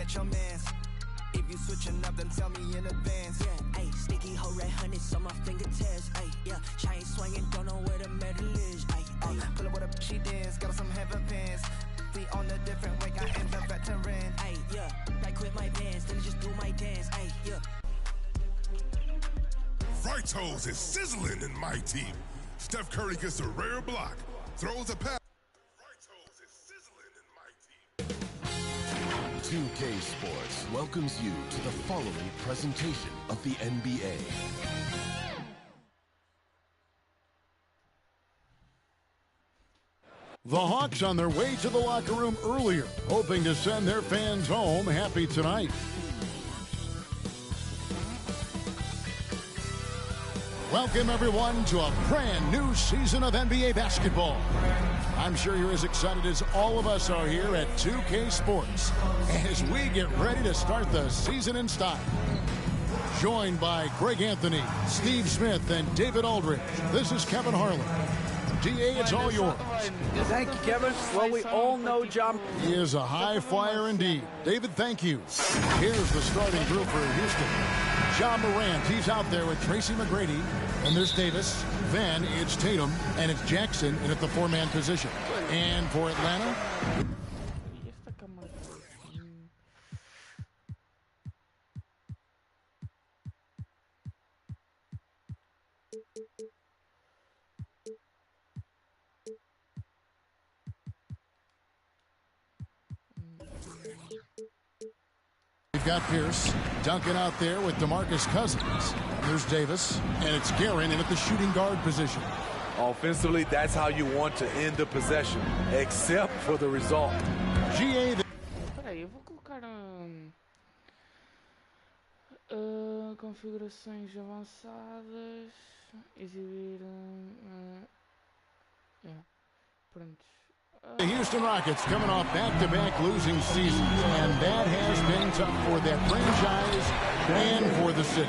get your mans. If you switching up, then tell me in advance. Yeah, ayy, sticky hoe red hundreds on my fingertips. Ayy, yeah, chain swinging, don't know where the medal is. Ayy, Pull up with a she dance, got some heaven pants. We on a different way, I am the veteran. ayy, yeah, right quit my pants, then just do my dance. Ayy, yeah. Fritos is sizzling in my team. Steph Curry gets a rare block, throws a pass. Fritos is sizzling in my team. 2K Sports welcomes you to the following presentation of the NBA. The Hawks on their way to the locker room earlier, hoping to send their fans home happy tonight. Welcome, everyone, to a brand new season of NBA basketball. I'm sure you're as excited as all of us are here at 2K Sports as we get ready to start the season in style. Joined by Greg Anthony, Steve Smith, and David Aldridge, this is Kevin Harlan. DA, it's all yours. Thank you, Kevin. Well, we all know John. He is a high flyer indeed. David, thank you. Here's the starting group for Houston. Ja Morant, he's out there with Tracy McGrady. And there's Davis. Then it's Tatum. And it's Jackson in at the four-man position. And for Atlanta... We've got Pierce, Duncan out there with DeMarcus Cousins. There's Davis, and it's Guerin in at the shooting guard position. Offensively, that's how you want to end the possession, except for the result. GA... Peraí, eu vou colocar configurações avançadas, exibir... pronto. The Houston Rockets coming off back-to-back losing seasons, and that has been tough for that franchise and for the city.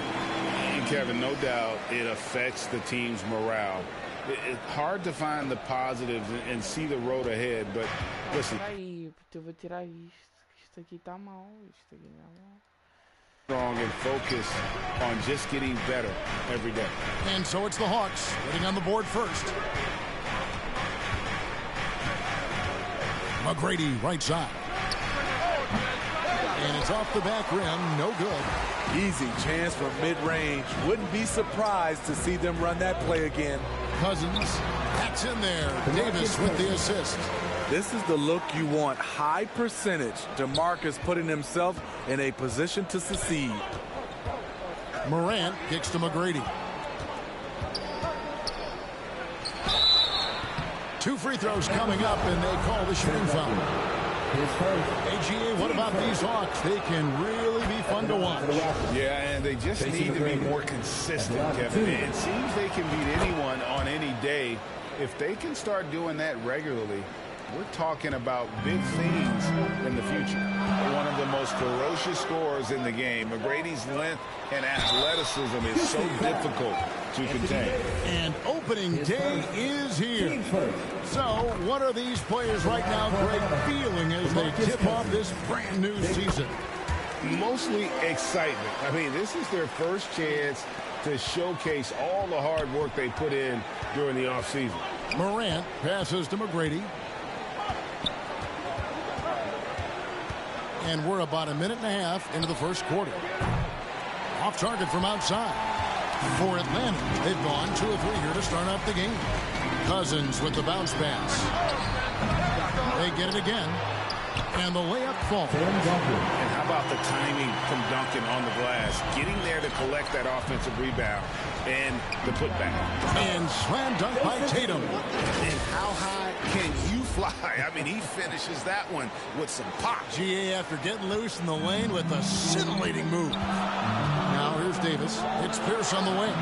And Kevin, no doubt it affects the team's morale. It's hard to find the positives and see the road ahead, but listen. Peraí, eu vou tirar isto aqui tá mal, isto aqui tá mal. Strong and focus on just getting better every day. And so it's the Hawks getting on the board first. McGrady, right side. And it's off the back rim, no good. Easy chance from mid-range. Wouldn't be surprised to see them run that play again. Cousins, that's in there. Davis with the assist. This is the look you want. High percentage. DeMarcus putting himself in a position to succeed. Morant kicks to McGrady. 2 free throws coming up, and they call the shooting foul. AGA, what about these Hawks? They can really be fun to watch. Yeah, and they just need to be more consistent, Kevin. It seems they can beat anyone on any day. If they can start doing that regularly, we're talking about big things in the future. One of the most ferocious scorers in the game. McGrady's length and athleticism is so difficult to contain. And opening day is here. So what are these players right now, Greg, feeling as they tip off this brand new season? Mostly excitement. I mean, this is their first chance to showcase all the hard work they put in during the offseason. Morant passes to McGrady. And we're about a minute and a half into the first quarter. Off target from outside. For Atlanta, they've gone 2 of 3 here to start off the game. Cousins with the bounce pass. They get it again. And the layup falls. And how about the timing from Duncan on the glass? Getting there to collect that offensive rebound and the putback. And slam dunk by Tatum. And how high can you fly? I mean, he finishes that one with some pop. GA after getting loose in the lane with a scintillating move. Now here's Davis. It's Pierce on the wing.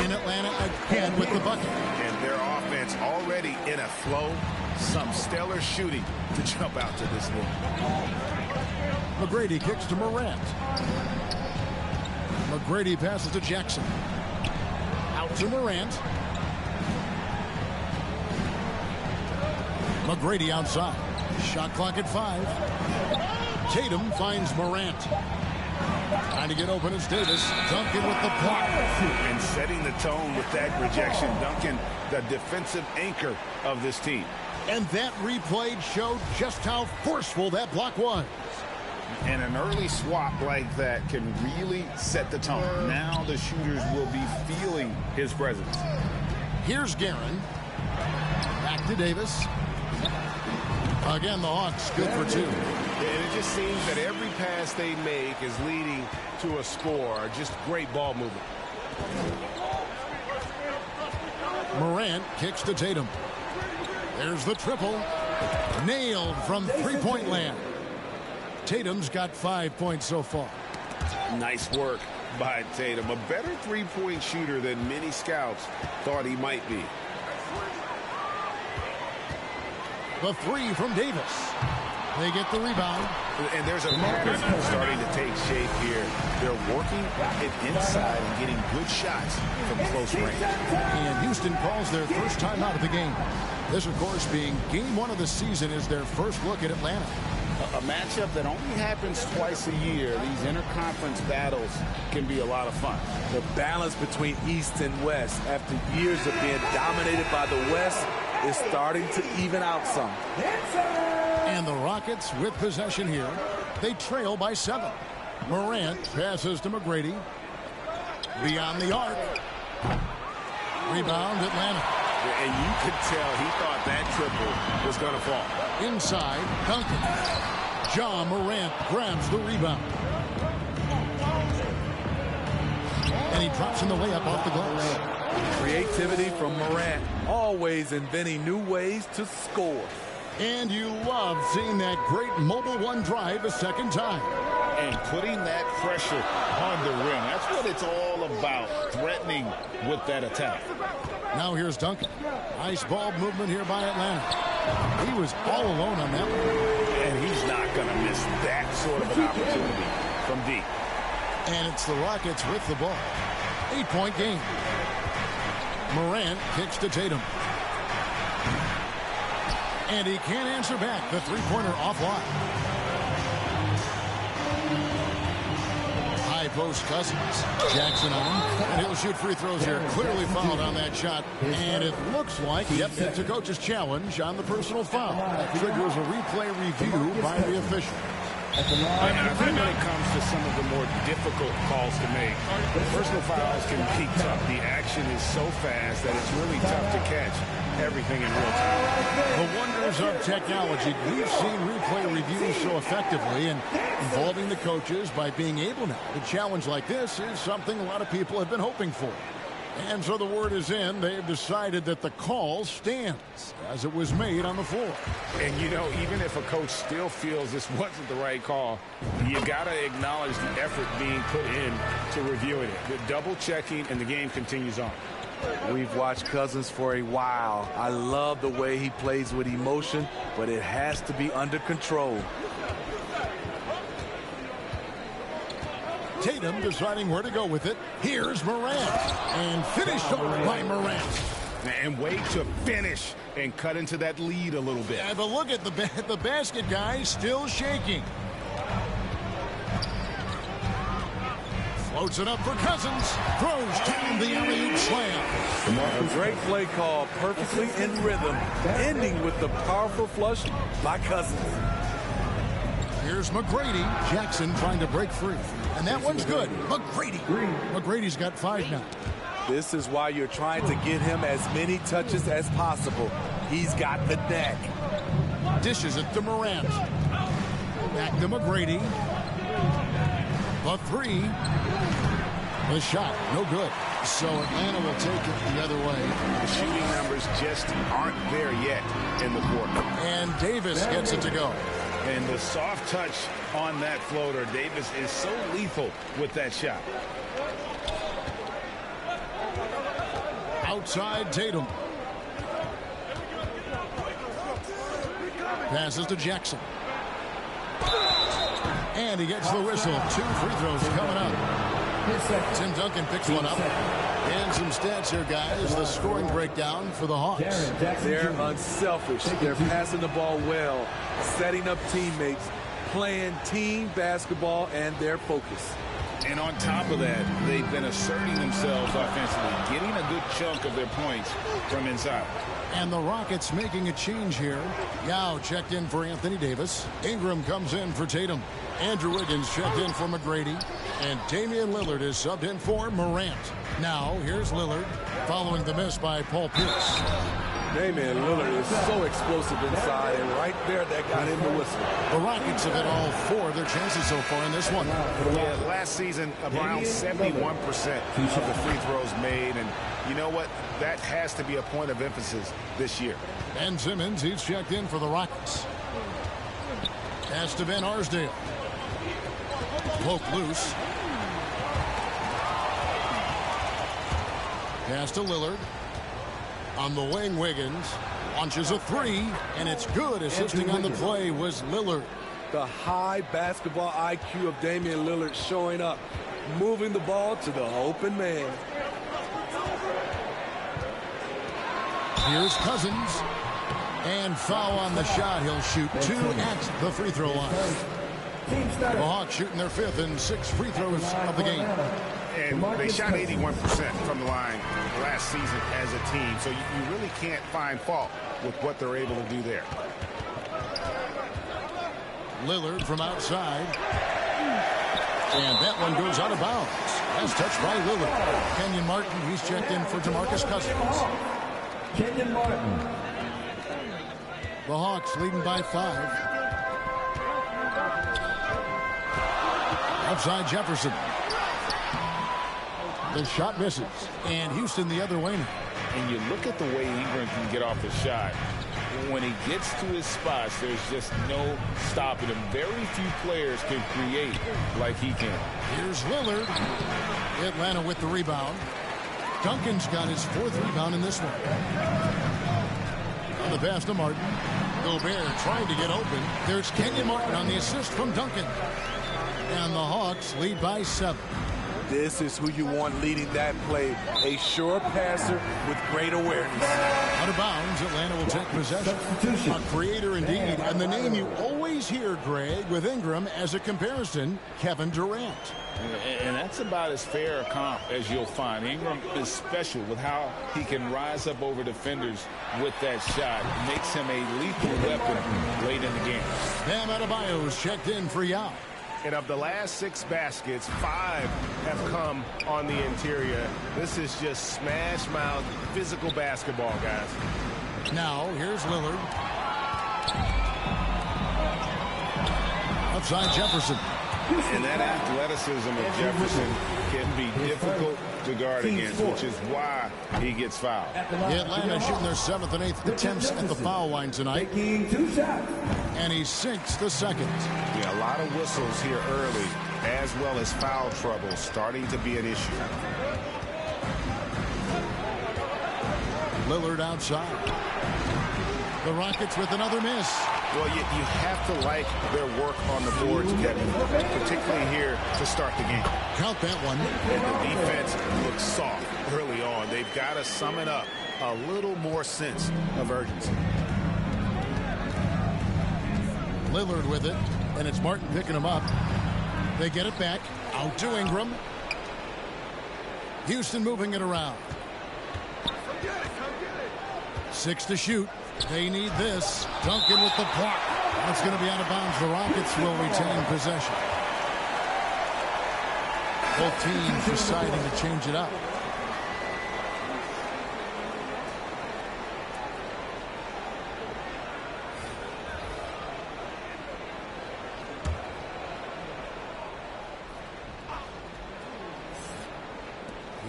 In Atlanta again with the bucket. And their offense already in a flow. Some stellar shooting to jump out to this lead. McGrady kicks to Morant. McGrady passes to Jackson. Out to Morant. McGrady outside. Shot clock at 5. Tatum finds Morant. Trying to get open is Davis. Duncan with the block. And setting the tone with that rejection. Duncan, the defensive anchor of this team. And that replay showed just how forceful that block was. And an early swap like that can really set the tone. Now the shooters will be feeling his presence. Here's Guerin. Back to Davis. Again, the Hawks good for 2. And it just seems that every pass they make is leading to a score. Just great ball movement. Morant kicks to Tatum. There's the triple. Nailed from three-point land. Tatum's got 5 points so far. Nice work by Tatum. A better three-point shooter than many scouts thought he might be. The 3 from Davis. They get the rebound. And there's a pattern starting to take shape here. They're working it inside and getting good shots from close range. And Houston calls their first time out of the game. This, of course, being game 1 of the season, is their first look at Atlanta. A matchup that only happens twice a year. These interconference battles can be a lot of fun. The balance between East and West after years of being dominated by the West is starting to even out some. And the Rockets with possession here. They trail by 7. Morant passes to McGrady. Beyond the arc. Rebound Atlanta. And you could tell he thought that triple was going to fall. Inside, Duncan. Ja Morant grabs the rebound. And he drops in the layup off the glass. Creativity from Morant, always inventing new ways to score. And you love seeing that great mobile one drive a second time. And putting that pressure on the rim. That's what it's all about, threatening with that attack. Now here's Duncan. Nice ball movement here by Atlanta. He was all alone on that one. And he's not going to miss that sort of an opportunity from deep. And it's the Rockets with the ball. 8-point game. Morant kicks to Tatum. And he can't answer back. The three-pointer offline. High post Cousins. Jackson on. And he'll shoot free throws here. Clearly fouled on that shot. And it looks like, yep, it's a coach's challenge on the personal foul. That triggers a replay review by the official. I think when it comes to some of the more difficult calls to make, personal fouls can be tough. The action is so fast that it's really tough to catch everything in real time. The wonders of technology. We've seen replay reviews so effectively, and involving the coaches by being able now to challenge like this is something a lot of people have been hoping for. And so the word is in. They've decided that the call stands as it was made on the floor. And, you know, even if a coach still feels this wasn't the right call, you got to acknowledge the effort being put in to reviewing it. The double checking, and the game continues on. We've watched Cousins for a while. I love the way he plays with emotion, but it has to be under control. Tatum deciding where to go with it. Here's Morant. And finished off by Morant. And way to finish and cut into that lead a little bit. Yeah, but look at the basket guy still shaking. Floats it up for Cousins. Throws down the alley-oop slam. A great play call, perfectly in rhythm, ending with the powerful flush by Cousins. Here's McGrady. Jackson trying to break free. And that one's good. McGrady. McGrady's got 5 now. This is why you're trying to get him as many touches as possible. He's got the neck. Dishes it to Morant. Back to McGrady. The 3. The shot, no good. So Atlanta will take it the other way. The shooting numbers just aren't there yet in the quarter. And Davis gets it to go. And the soft touch on that floater. Davis is so lethal with that shot. Outside Tatum. Passes to Jackson. And he gets the whistle. 2 free throws coming up. Tim Duncan picks one up. And some stats here, guys. The scoring breakdown for the Hawks. They're unselfish. They're passing the ball well, setting up teammates, playing team basketball, and their focus. And on top of that, they've been asserting themselves offensively, getting a good chunk of their points from inside. And the Rockets making a change here. Yao checked in for Anthony Davis. Ingram comes in for Tatum. Andrew Wiggins checked in for McGrady. And Damian Lillard is subbed in for Morant. Now, here's Lillard, following the miss by Paul Pierce. Damian Lillard is so explosive inside, and right there, that got him the whistle. The Rockets have hit all 4 of their chances so far in this one. Yeah, last season, around 71% of the free throws made, and you know what? That has to be a point of emphasis this year. Ben Simmons, he's checked in for the Rockets. Pass to Ben Arsdale. Poke loose. Pass to Lillard. On the wing, Wiggins launches a 3, and it's good. Assisting on the play was Lillard. The high basketball IQ of Damian Lillard showing up, moving the ball to the open man. Here's Cousins. And foul on the shot. He'll shoot 2 at the free throw line. The Hawks shooting their 5th and 6th free throws of the game. And they shot 81% from the line last season as a team. So you really can't find fault with what they're able to do there. Lillard from outside. And that one goes out of bounds. That's touched by Lillard. Kenyon Martin, he's checked in for DeMarcus Cousins. Kenyon Martin. The Hawks leading by 5. Outside Jefferson. The shot misses. And Houston the other way now. And you look at the way Ingram can get off his shot. When he gets to his spots, there's just no stopping him. Very few players can create like he can. Here's Lillard. Atlanta with the rebound. Duncan's got his 4th rebound in this one. On the pass to Martin. Gobert trying to get open. There's Kenyon Martin on the assist from Duncan. And the Hawks lead by 7. This is who you want leading that play. A sure passer with great awareness. Out of bounds, Atlanta will take possession. A creator indeed. And the name you always hear, Greg, with Ingram as a comparison, Kevin Durant. And that's about as fair a comp as you'll find. Ingram is special with how he can rise up over defenders with that shot. It makes him a lethal weapon late in the game. Bam Adebayo's checked in for Yao. And of the last 6 baskets, 5 have come on the interior. This is just smash mouth physical basketball, guys. Now, here's Lillard. Outside Jefferson. And that athleticism of Jefferson can be difficult to guard against, which is why he gets fouled. Atlanta shooting their 7th and 8th attempts at the foul line tonight. And he sinks the 2nd. Yeah, a lot of whistles here early, as well as foul trouble starting to be an issue. Lillard outside. The Rockets with another miss. Well, you have to like their work on the boards, Kevin, particularly here to start the game. Count that one. And the defense looks soft early on. They've got to sum it up. A little more sense of urgency. Lillard with it, and it's Martin picking him up. They get it back. Out to Ingram. Houston moving it around. 6 to shoot. They need this. Duncan with the block. That's going to be out of bounds. The Rockets will retain possession. Both teams deciding to change it up.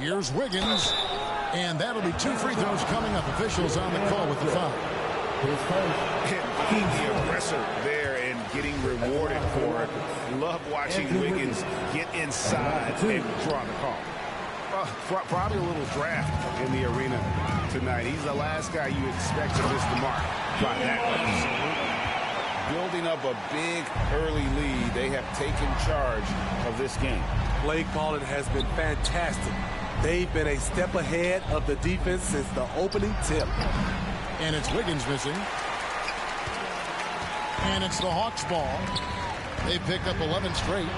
Here's Wiggins. And that'll be 2 free throws coming up. Officials on the call with the foul. Being the aggressor there and getting rewarded for it. Love watching Wiggins get inside and draw the call. Probably a little draft in the arena tonight. He's the last guy you expect to miss the mark by that much. Building up a big early lead, they have taken charge of this game. Play calling has been fantastic. They've been a step ahead of the defense since the opening tip. And it's Wiggins missing. And it's the Hawks ball. They picked up 11 straight.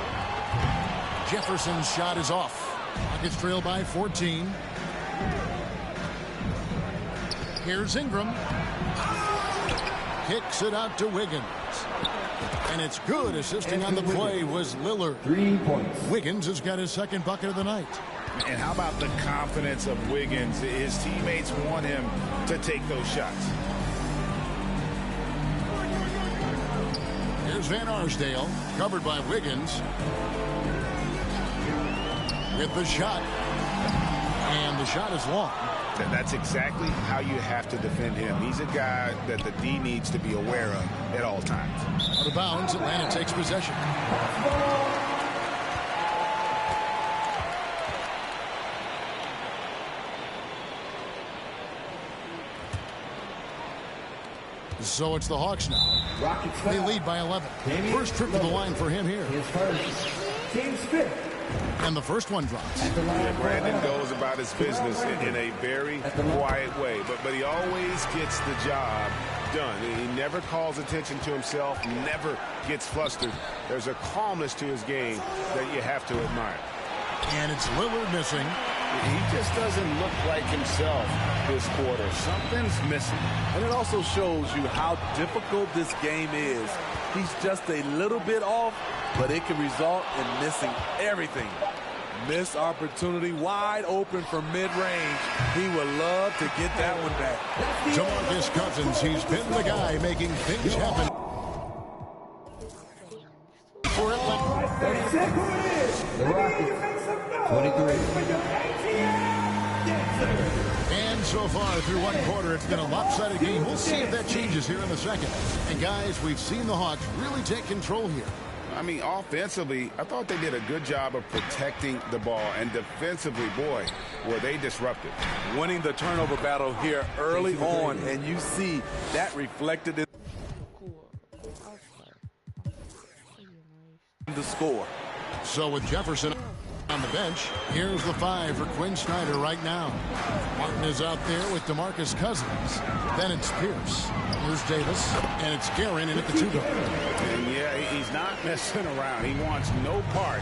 Jefferson's shot is off. Rockets trail by 14. Here's Ingram. Kicks it out to Wiggins. And it's good. Assisting on the play was Lillard. 3 points. Wiggins has got his second bucket of the night. And how about the confidence of Wiggins? His teammates want him to take those shots. Here's Van Arsdale, covered by Wiggins. With the shot. And the shot is long. That's exactly how you have to defend him. He's a guy that the D needs to be aware of at all times. Out of bounds, Atlanta takes possession. So it's the Hawks now. They lead by 11. First trip to the line for him here. His first. Team's fifth. And the first one drops. Yeah, Brandon goes about his business in a very quiet way, but he always gets the job done. He never calls attention to himself, never gets flustered. There's a calmness to his game that you have to admire. And it's Lillard missing. He just doesn't look like himself this quarter. Something's missing. And it also shows you how difficult this game is. He's just a little bit off, but it can result in missing everything. Missed opportunity, wide open from mid-range. He would love to get that one back. DeMarcus Cousins, he's been the guy making things happen. For Atlanta. 36. The Rockets. 23. And so far through one quarter, it's been a lopsided game. We'll see if that changes here in the second. And guys, we've seen the Hawks really take control here. I mean, offensively, I thought they did a good job of protecting the ball. And defensively, boy, were they disruptive. Winning the turnover battle here early on, and you see that reflected in the score. So with Jefferson on the bench, here's the 5 for Quinn Snyder right now. Martin is out there with DeMarcus Cousins. Then it's Pierce. Here's Davis. And it's Guerin in at the 2 guard. And yeah, he's not messing around. He wants no part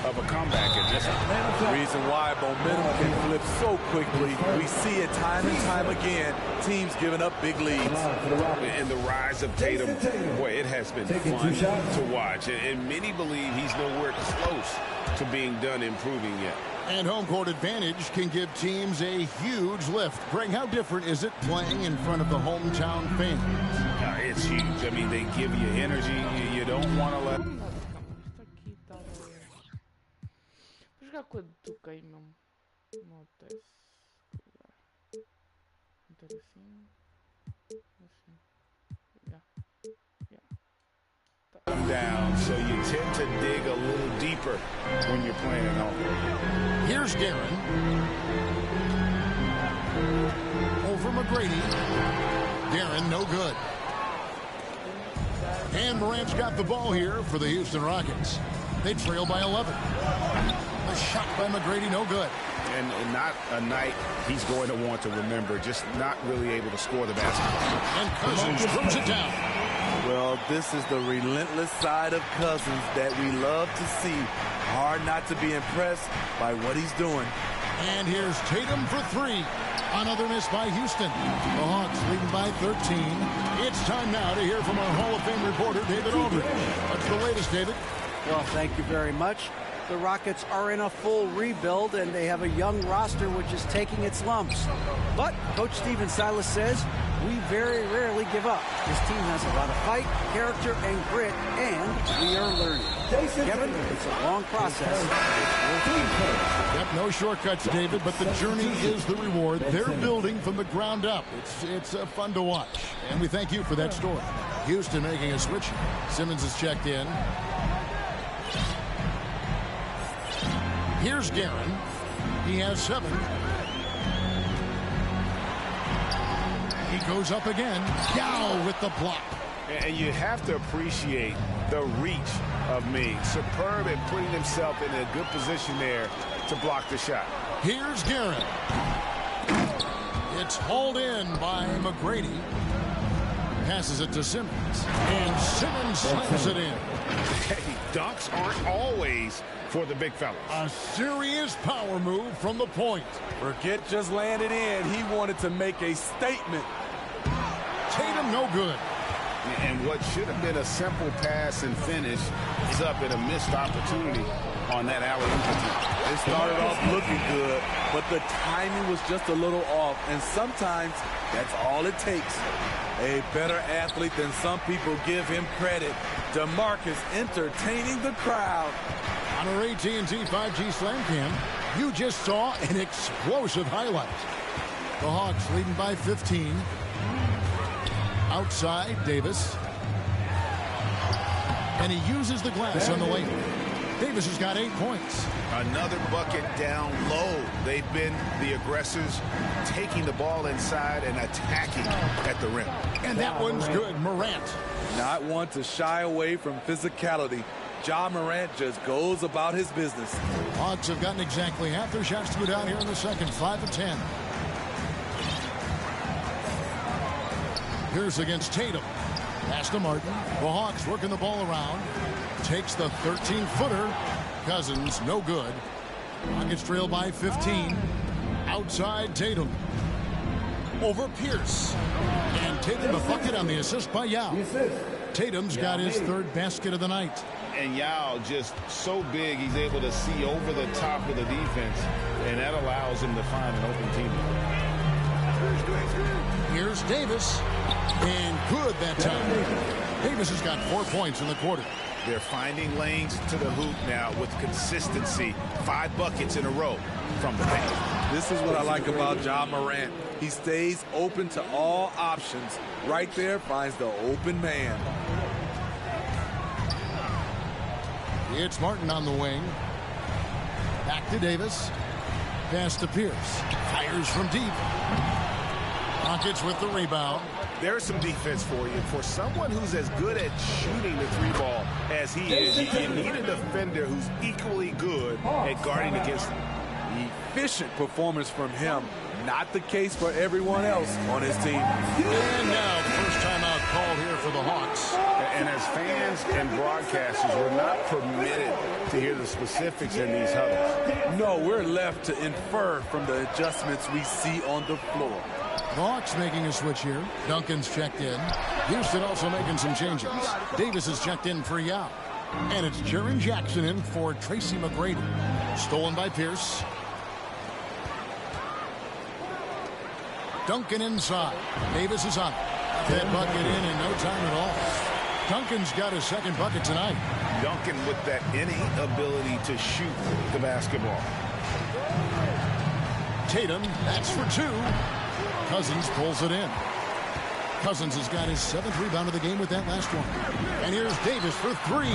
of a comeback in this one. The reason why momentum can flip so quickly. We see it time and time again. Teams giving up big leads. And the rise of Tatum, boy, it has been fun to watch. And many believe he's nowhere close to being done improving yet. And home court advantage can give teams a huge lift. Greg, how different is it playing in front of the hometown fans? It's huge. I mean, they give you energy. You don't want to let... Vou jogar com a Duca aí mesmo. No teste. Assim. Down, so you tend to dig a little deeper when you're playing at home. Here's Guerin. Over McGrady. Guerin, no good. And Morant's got the ball here for the Houston Rockets. They trail by 11. A shot by McGrady, no good. And not a night he's going to want to remember, just not really able to score the basketball. And Cousins throws it down. Well, this is the relentless side of Cousins that we love to see. Hard not to be impressed by what he's doing. And here's Tatum for 3. Another miss by Houston. The Hawks leading by 13. It's time now to hear from our Hall of Fame reporter, David Aldridge. What's the latest, David? Well, thank you very much. The Rockets are in a full rebuild, and they have a young roster which is taking its lumps. But Coach Stephen Silas says, we very rarely give up. This team has a lot of fight, character, and grit, and we are learning. Kevin, it's a long process. Yep, no shortcuts, David, but the journey is the reward. They're building from the ground up. It's fun to watch, and we thank you for that story. Houston making a switch. Simmons is checked in. Here's Guerin. He has 7. He goes up again. Yao with the block. And you have to appreciate the reach of Ming. Superb at putting himself in a good position there to block the shot. Here's Garrett. It's hauled in by McGrady. Passes it to Simmons. And Simmons slams it in. Hey, dunks aren't always for the big fellas. A serious power move from the point. Forget just landed in. He wanted to make a statement. Tatum no good. And what should have been a simple pass and finish is up in a missed opportunity on that alley-oop attempt. It started off looking good, but the timing was just a little off, and sometimes that's all it takes. A better athlete than some people give him credit. DeMarcus entertaining the crowd. On our AT&T 5G Slam Cam, you just saw an explosive highlight. The Hawks leading by 15. Outside, Davis. And he uses the glass on the layup. Davis has got 8 points. Another bucket down low. They've been the aggressors, taking the ball inside and attacking at the rim. And that one's good. Morant. Not one to shy away from physicality. Ja Morant just goes about his business. Hawks have gotten exactly half their shots to go down here in the second. 5 of 10. Here's against Tatum. Pass to Martin. The Hawks working the ball around. Takes the 13-footer. Cousins, no good. Rockets trail by 15. Outside Tatum. Over Pierce. And Tatum a bucket on the assist by Yao. Tatum's got his 3rd basket of the night. And Yao just so big, he's able to see over the top of the defense, and that allows him to find an open teammate. Here's Davis. And good that time. Davis has got 4 points in the quarter. They're finding lanes to the hoop now with consistency. 5 buckets in a row from the paint. This is what I like about Ja Morant. He stays open to all options. Right there finds the open man. It's Martin on the wing. Back to Davis. Pass to Pierce. Fires from deep. Rockets with the rebound. There's some defense for you. For someone who's as good at shooting the 3-ball as he is, you need a defender who's equally good at guarding against him. Efficient performance from him. Not the case for everyone else on his team. And now, first timeout called here for the Hawks. And as fans and broadcasters, we're not permitted to hear the specifics in these huddles. No, we're left to infer from the adjustments we see on the floor. The Hawks making a switch here. Duncan's checked in. Houston also making some changes. Davis is checked in for Yao. And it's Jaren Jackson in for Tracy McGrady. Stolen by Pierce. Duncan inside. Davis is on it. That bucket in no time at all. Duncan's got his 2nd bucket tonight. Duncan with that innate ability to shoot the basketball. Tatum, that's for 2. Cousins pulls it in. Cousins has got his 7th rebound of the game with that last one. And here's Davis for 3.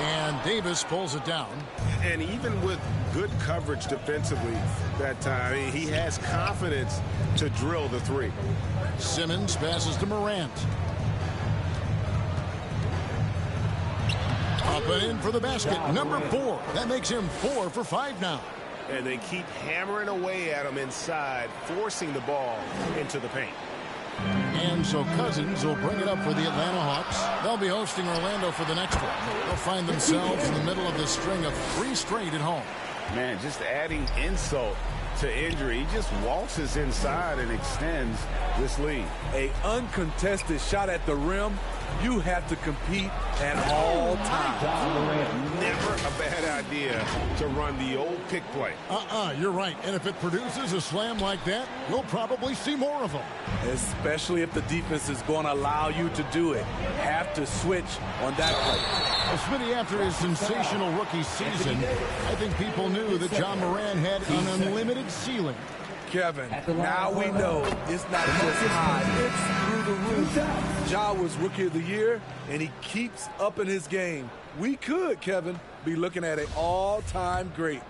And Davis pulls it down. And even with good coverage defensively that time, he has confidence to drill the 3. Simmons passes to Morant. Up and in for the basket. Number 4. That makes him 4 for 5 now. And they keep hammering away at him inside, forcing the ball into the paint. And so Cousins will bring it up for the Atlanta Hawks. They'll be hosting Orlando for the next one. They'll find themselves in the middle of this string of 3 straight at home. Man, just adding insult to injury. He just waltzes inside and extends this lead. A uncontested shot at the rim. You have to compete at all times. Never a bad idea to run the old pick play. You're right. And if it produces a slam like that, we'll probably see more of them. Especially if the defense is going to allow you to do it. Have to switch on that play. Smitty, after his sensational rookie season, I think people knew that Ja Morant had an unlimited ceiling. Kevin, now we know it's not just high, it's through the roof. Ja was Rookie of the Year, and he keeps upping his game. We could, Kevin, be looking at an all-time great.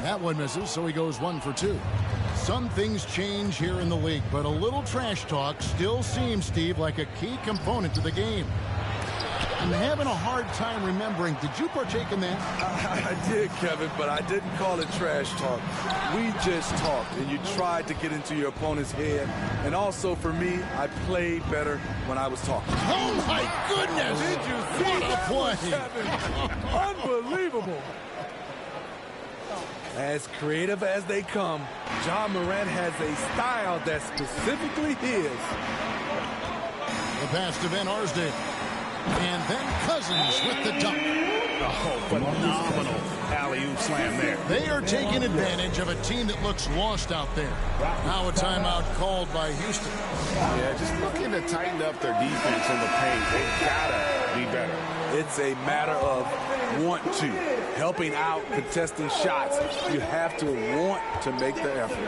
That one misses, so he goes 1 for 2. Some things change here in the league, but a little trash talk still seems, Steve, like a key component to the game. I'm having a hard time remembering. Did you partake in that? I did, Kevin, but I didn't call it trash talk. We just talked, and you tried to get into your opponent's head. And also, for me, I played better when I was talking. Oh, my goodness! Did you see that one, Kevin? Unbelievable. As creative as they come, Ja Morant has a style that's specifically his. The pass to Van Arsdale. And then Cousins with the dunk. Oh, phenomenal alley-oop slam there. They are taking advantage of a team that looks lost out there. Now a timeout called by Houston. Yeah, just looking to tighten up their defense in the paint. They've got to be better. It's a matter of want to. Helping out, contesting shots. You have to want to make the effort.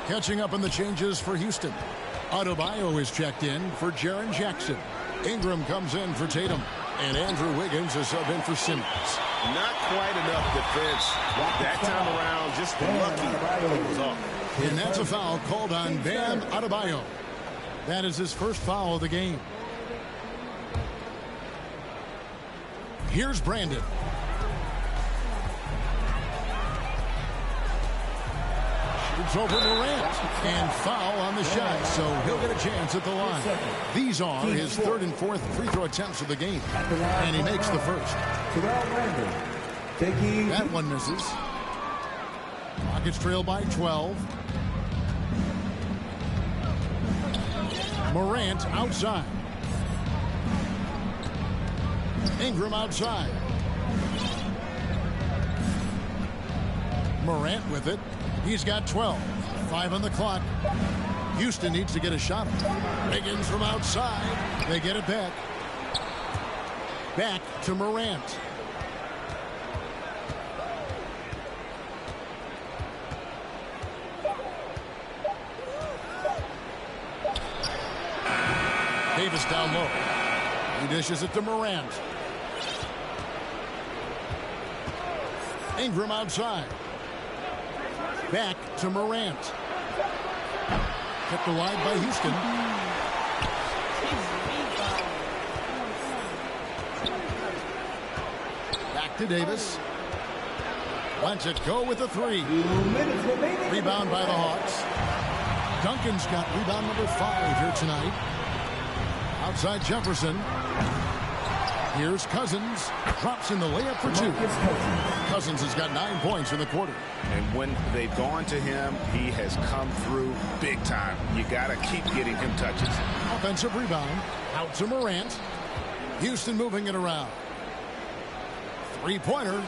Catching up on the changes for Houston. Adebayo is checked in for Jaren Jackson. Ingram comes in for Tatum. And Andrew Wiggins is subbed in for Simmons. Not quite enough defense. That time around, just lucky it was off. And that's a foul called on Bam Adebayo. That is his first foul of the game. Here's Brandon. Shoots over Morant. And foul on the shot, so he'll get a chance at the line. These are his third and fourth free throw attempts of the game. And he makes the first. That one misses. Rockets trail by 12. Morant outside. Ingram outside. Morant with it. He's got 12. 5 on the clock. Houston needs to get a shot. Wiggins from outside. They get it back. Back to Morant. Davis down low. He dishes it to Morant. Ingram outside. Back to Morant. Kept alive by Houston. Back to Davis. Lets it go with a three. Rebound by the Hawks. Duncan's got rebound number 5 here tonight. Outside Jefferson. Here's Cousins. Drops in the layup for 2. Cousins has got 9 points in the quarter. And when they've gone to him, he has come through big time. You got to keep getting him touches. Offensive rebound. Out to Morant. Houston moving it around. Three-pointer.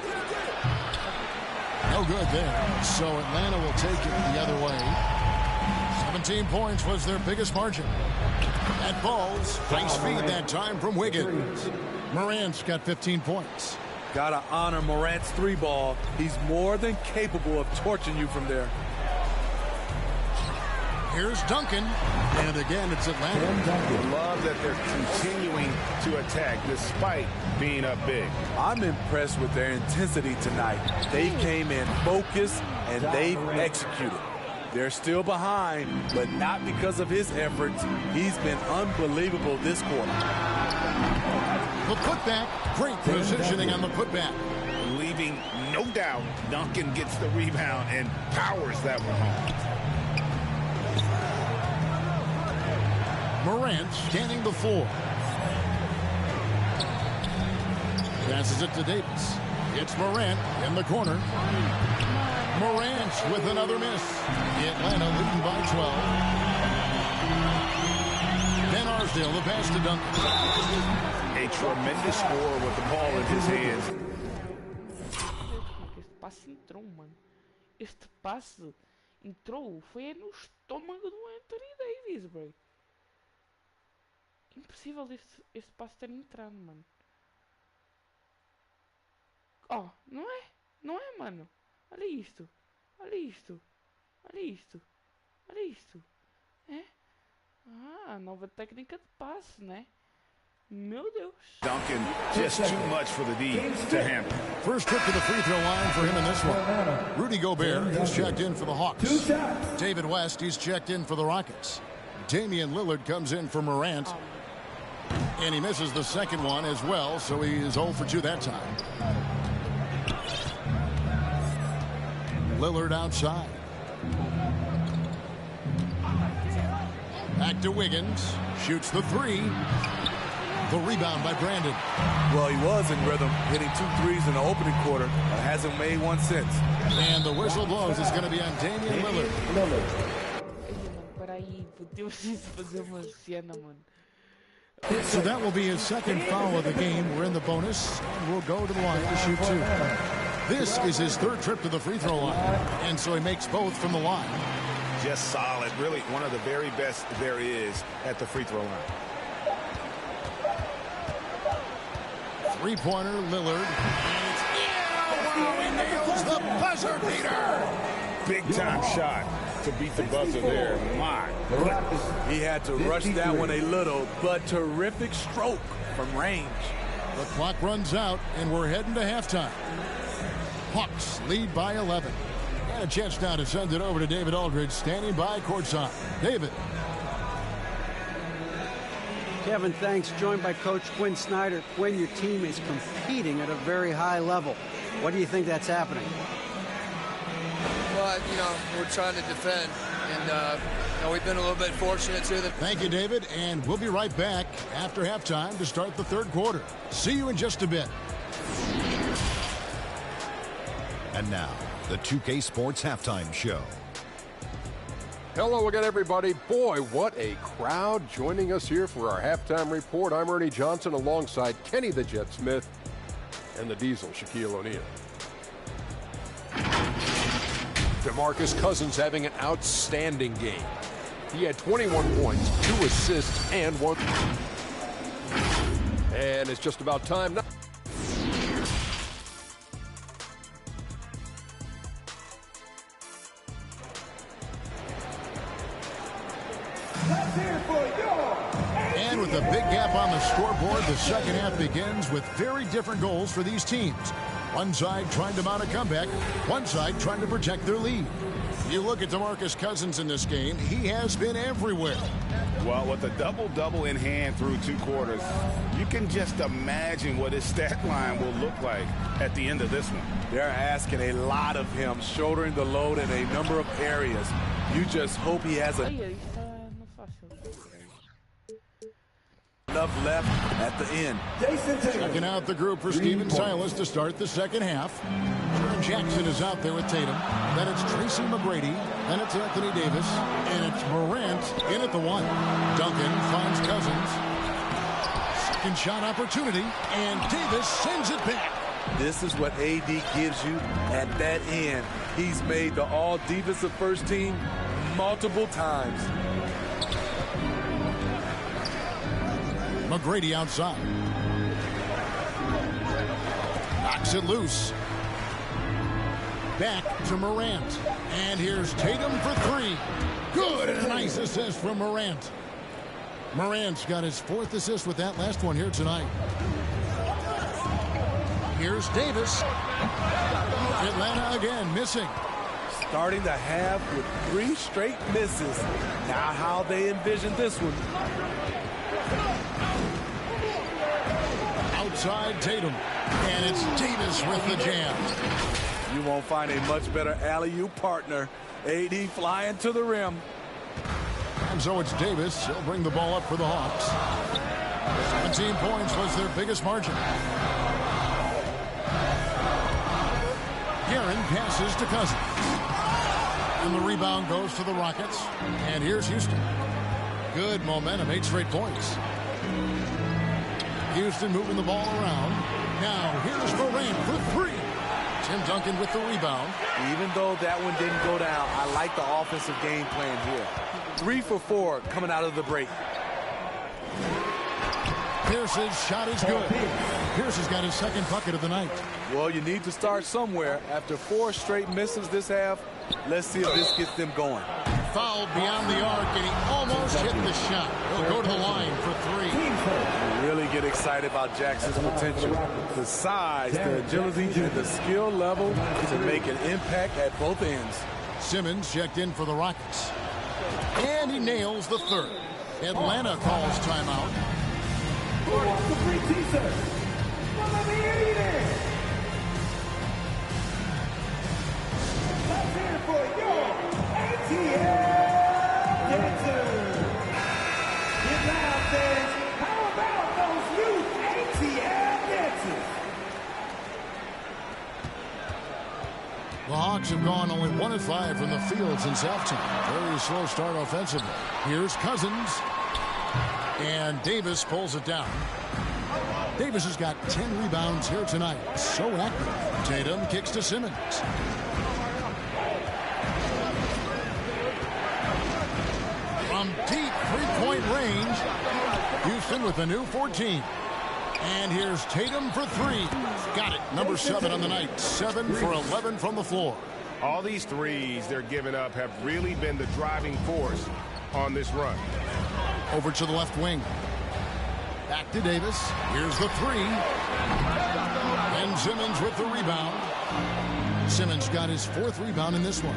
No good there. So Atlanta will take it the other way. 17 points was their biggest margin. At balls, nice feed that time from Wiggins. Morant's got 15 points. Gotta honor Morant's 3-ball. He's more than capable of torching you from there. Here's Duncan. And again, it's Atlanta. Love that they're continuing to attack despite being up big. I'm impressed with their intensity tonight. They came in focused and they've executed. They're still behind, but not because of his efforts. He's been unbelievable this quarter. The putback. Great positioning on the putback. Leaving no doubt Duncan gets the rebound and powers that one home. Morant scanning the floor. Passes it to Davis. It's Morant in the corner. Morant with another miss. Atlanta leading by 12. Van Arsdale, the pass to Duncan. A tremendous score with the ball in his hands. Este passe entrou, mano. Este passe entrou. Foi no estômago do Anthony Davis, bro. Impossível este passe ter entrado, mano. Oh, não é? Não é, mano? Olha isto. Olha isto. Olha isto. Olha isto. É? Ah, nova técnica de passe, né? Meu Deus. Duncan, just too much for the D to handle. First trip to the free throw line for him in this one. Rudy Gobert, he's checked in for the Hawks. David West, he's checked in for the Rockets. Damian Lillard comes in for Morant. And he misses the second one as well, so he is 0 for 2 that time. Lillard outside. Back to Wiggins. Shoots the three. The rebound by Brandon. Well, he was in rhythm, hitting 2 threes in the opening quarter, but hasn't made one since. And the whistle blows. It's going to be on Damian Lillard. So that will be his second foul of the game. We're in the bonus, and we'll go to the line to shoot 2. This is his 3rd trip to the free throw line, and so he makes both from the line. Just solid. Really one of the very best there is at the free throw line. Three-pointer, Lillard. Wow, he nails the buzzer beater. Big-time shot to beat the buzzer there. My. He had to rush that one a little, but terrific stroke from range. The clock runs out, and we're heading to halftime. Hawks lead by 11. And a chance now to send it over to David Aldridge, standing by courtside. David. Kevin, thanks. Joined by Coach Quinn Snyder. Quinn, your team is competing at a very high level. What do you think that's happening? Well, we're trying to defend, and we've been a little bit fortunate too. Thank you, David, and we'll be right back after halftime to start the 3rd quarter. See you in just a bit. And now, the 2K Sports Halftime Show. Hello again, everybody. Boy, what a crowd joining us here for our halftime report. I'm Ernie Johnson alongside Kenny the Jet Smith and the Diesel, Shaquille O'Neal. DeMarcus Cousins having an outstanding game. He had 21 points, 2 assists, and 1. And it's just about time now. And with a big gap on the scoreboard, the second half begins with very different goals for these teams. One side trying to mount a comeback, one side trying to protect their lead. You look at DeMarcus Cousins in this game, he has been everywhere. Well, with a double-double in hand through 2 quarters, you can just imagine what his stat line will look like at the end of this one. They're asking a lot of him, shouldering the load in a number of areas. You just hope he has enough left at the end. Checking out the group for Steven Silas to start the second half. Jaren Jackson is out there with Tatum. Then it's Tracy McGrady. Then it's Anthony Davis. And it's Morant in at the 1. Duncan finds Cousins. Second shot opportunity. And Davis sends it back. This is what AD gives you at that end. He's made the all-defensive first team multiple times. McGrady outside. Knocks it loose. Back to Morant. And here's Tatum for 3. Good, and a nice assist from Morant. Morant's got his 4th assist with that last one here tonight. Here's Davis. Atlanta again missing. Starting the half with 3 straight misses. Now how they envision this one. Outside Tatum. And it's Davis with the jam. You won't find a much better alley-oop partner. AD flying to the rim. And so it's Davis. He'll bring the ball up for the Hawks. 17 points was their biggest margin. Guerin passes to Cousins. And the rebound goes to the Rockets. And here's Houston. Good momentum, 8 straight points. Houston moving the ball around. Now here's Morant for 3. Tim Duncan with the rebound. Even though that one didn't go down, I like the offensive game plan here. 3 for 4 coming out of the break. Pierce's shot is good. Pierce has got his 2nd bucket of the night. Well, you need to start somewhere. After 4 straight misses this half, let's see if this gets them going. Fouled beyond the arc, and he almost hit the shot. He'll go to the line for 3. You really get excited about Jackson's potential. The size, the agility, and the skill level to make an impact at both ends. Simmons checked in for the Rockets. And he nails the 3rd. Atlanta calls timeout. Who wants the free t-shirt? Miami Heat! Let's hear it for your ATL dancers! Get loud, fans! How about those new ATL dancers? The Hawks have gone only 1 of 5 from the field since halftime. Very slow start offensively. Here's Cousins. And Davis pulls it down. Davis has got 10 rebounds here tonight. So active. Tatum kicks to Simmons. From deep three-point range, Houston with a new 14. And here's Tatum for 3. Got it. Number 7 on the night. 7 for 11 from the floor. All these threes they're giving up have really been the driving force on this run. Over to the left wing. Back to Davis. Here's the 3. And Simmons with the rebound. Simmons got his 4th rebound in this one.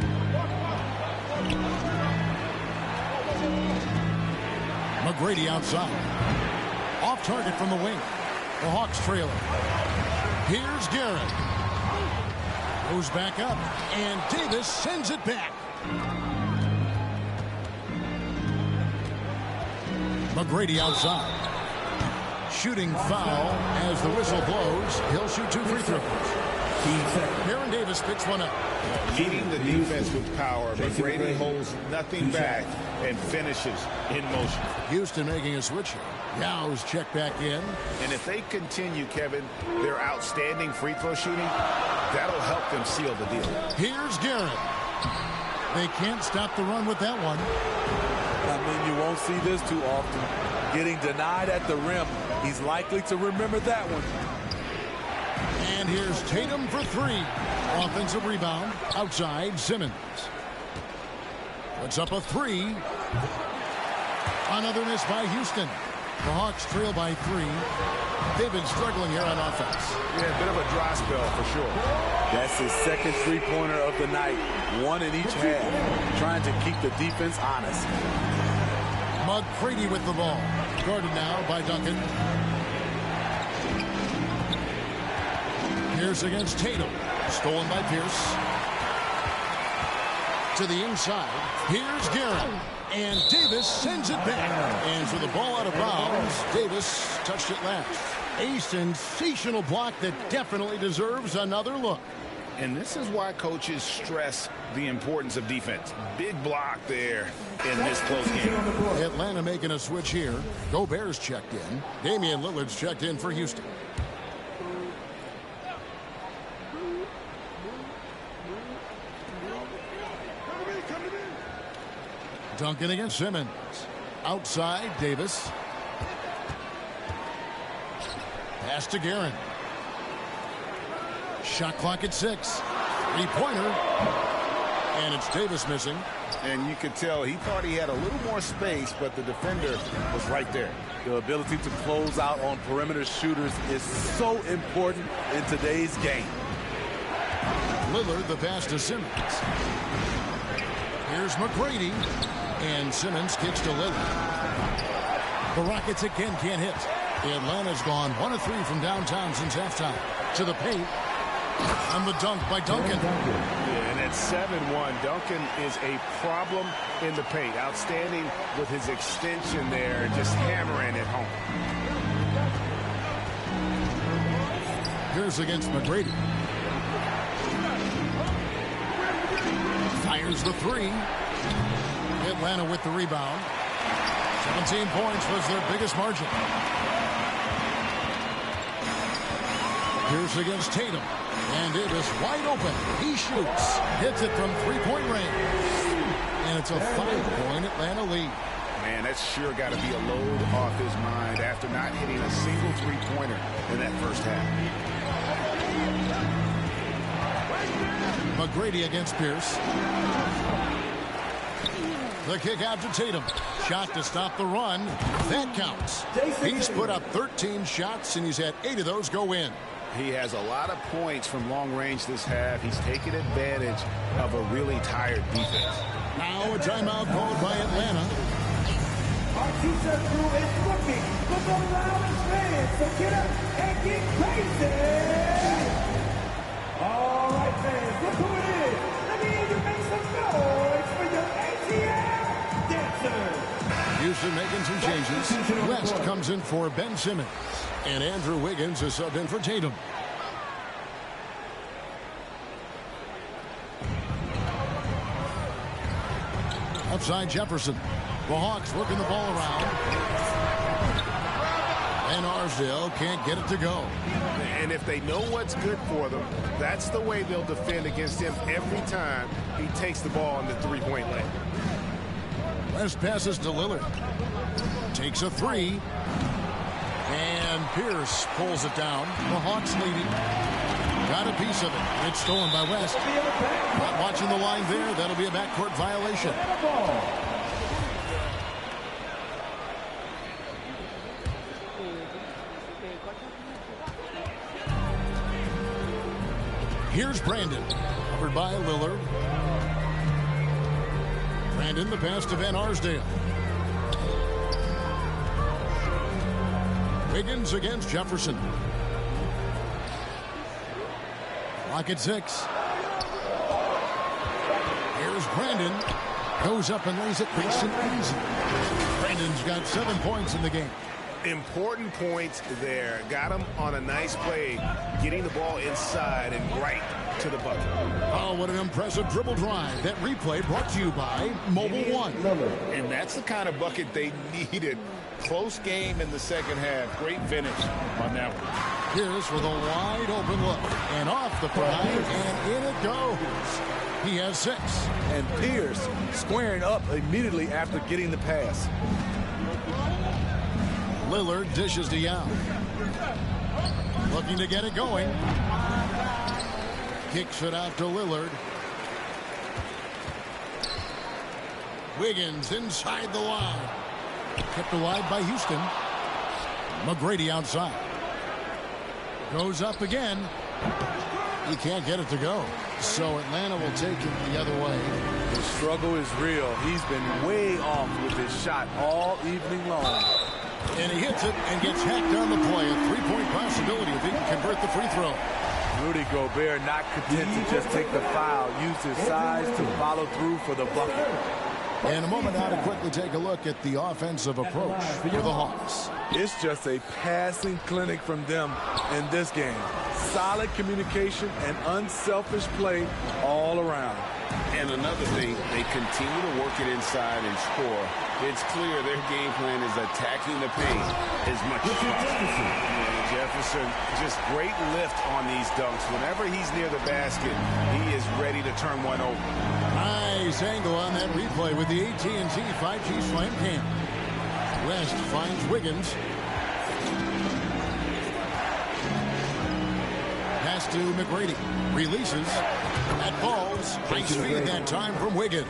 McGrady outside. Off target from the wing. The Hawks trailing. Here's Garrett. Goes back up. And Davis sends it back. McGrady outside. Shooting foul as the whistle blows. He'll shoot 2 free throws. Aaron Davis picks one up. Leading the defense with power. McGrady holds nothing back and finishes in motion. Houston making a switch here. Yow's checked back in. And if they continue, Kevin, their outstanding free throw shooting, that'll help them seal the deal. Here's Garrett. They can't stop the run with that one. I mean, you won't see this too often. Getting denied at the rim. He's likely to remember that one. And here's Tatum for 3. Offensive rebound. Outside, Simmons. Puts up a 3. Another miss by Houston. The Hawks trail by 3. They've been struggling here on offense. Yeah, a bit of a dry spell for sure. That's his 2nd three-pointer of the night. 1 in each half. Trying to keep the defense honest. McGrady with the ball. Guarded now by Duncan. Pierce against Tatum. Stolen by Pierce. To the inside. Here's Garrett. And Davis sends it back. And for the ball out of bounds, Davis touched it last. A sensational block that definitely deserves another look. And this is why coaches stress the importance of defense. Big block there in this close game. Atlanta making a switch here. Gobert's checked in. Damian Lillard's checked in for Houston. Duncan against Simmons. Outside, Davis. Pass to Guerin. Shot clock at 6. Three-pointer. And it's Davis missing. And you could tell he thought he had a little more space, but the defender was right there. The ability to close out on perimeter shooters is so important in today's game. Lillard the pass to Simmons. Here's McGrady. And Simmons kicks to Lillard. The Rockets again can't hit. Atlanta's gone 1 of 3 from downtown since halftime. To the paint. And the dunk by Duncan. Yeah, and at 7-1, Duncan is a problem in the paint. Outstanding with his extension there, just hammering it home. Here's against McGrady. Fires the 3. Atlanta with the rebound. 17 points was their biggest margin. Pierce against Tatum. And Davis wide open. He shoots. Hits it from three-point range. And it's a 5-point Atlanta lead. Man, that's sure got to be a load off his mind after not hitting a single three-pointer in that first half. McGrady against Pierce. The kick out to Tatum. Shot to stop the run. That counts. He's put up 13 shots, and he's had 8 of those go in. He has a lot of points from long range this half. He's taken advantage of a really tired defense. Now a timeout called by Atlanta. Our t-shirt crew is looking for the loudest fans, so get up and get crazy! All right, fans, look who it is. Let me hear you make some noise for your ATL dancers. Houston making some changes. West comes in for Ben Simmons. And Andrew Wiggins is subbed in for Tatum. Outside Jefferson. The Hawks working the ball around. And Arsdale can't get it to go. And if they know what's good for them, that's the way they'll defend against him every time he takes the ball in the three-point lane. West passes to Lillard. Takes a three. And Pierce pulls it down. The Hawks leading. Got a piece of it. It's stolen by West. Not watching the line there. That'll be a backcourt violation. Here's Brandon. Covered by Lillard. Brandon, the pass to Van Arsdale. Wiggins against Jefferson. Clock at 6. Here's Brandon. Goes up and lays it nice and easy. Brandon's got 7 points in the game. Important points there. Got him on a nice play, getting the ball inside and right to the bucket. Oh, what an impressive dribble drive. That replay brought to you by Mobile One. And that's the kind of bucket they needed. Close game in the second half. Great finish on that one. Pierce with a wide open look. And off the pride, and in it goes. He has 6. And Pierce squaring up immediately after getting the pass. Lillard dishes to Young. Looking to get it going. Kicks it out to Lillard. Wiggins inside the line. Kept alive by Houston. McGrady outside. Goes up again. He can't get it to go. So Atlanta will take it the other way. The struggle is real. He's been way off with his shot all evening long. And he hits it and gets hacked on the play. A 3-point possibility if he can convert the free throw. Rudy Gobert not content to just take the foul. Used his size to follow through for the bucket. And a moment now to quickly take a look at the offensive approach for the Hawks. It's just a passing clinic from them in this game. Solid communication and unselfish play all around. And another thing, they continue to work it inside and score. It's clear their game plan is attacking the paint as much as possible. Jefferson, just great lift on these dunks. Whenever he's near the basket, he is ready to turn one over. Nice angle on that replay with the AT&T 5G Slam Cam. West finds Wiggins. Pass to McGrady. Releases. That falls. Nice feed that time from Wiggins.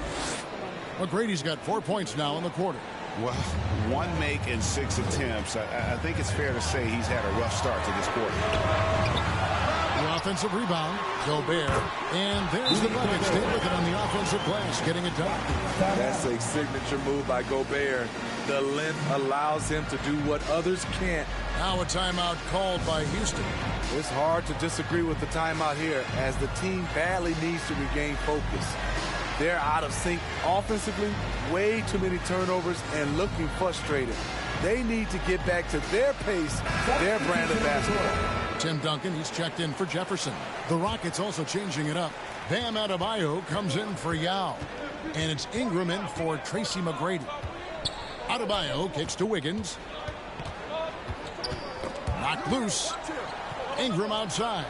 McGrady's got 4 points now in the quarter. Well, 1 make and 6 attempts. I think it's fair to say he's had a rough start to this quarter. The offensive rebound, Gobert. And there's the bucket. Stay with it on the offensive glass, getting it done. That's a signature move by Gobert. The length allows him to do what others can't. Now a timeout called by Houston. It's hard to disagree with the timeout here, as the team badly needs to regain focus. They're out of sync offensively, way too many turnovers, and looking frustrated. They need to get back to their pace, their brand of basketball. Tim Duncan, he's checked in for Jefferson. The Rockets also changing it up. Bam Adebayo comes in for Yao. And it's Ingram in for Tracy McGrady. Adebayo kicks to Wiggins. Knocked loose. Ingram outside.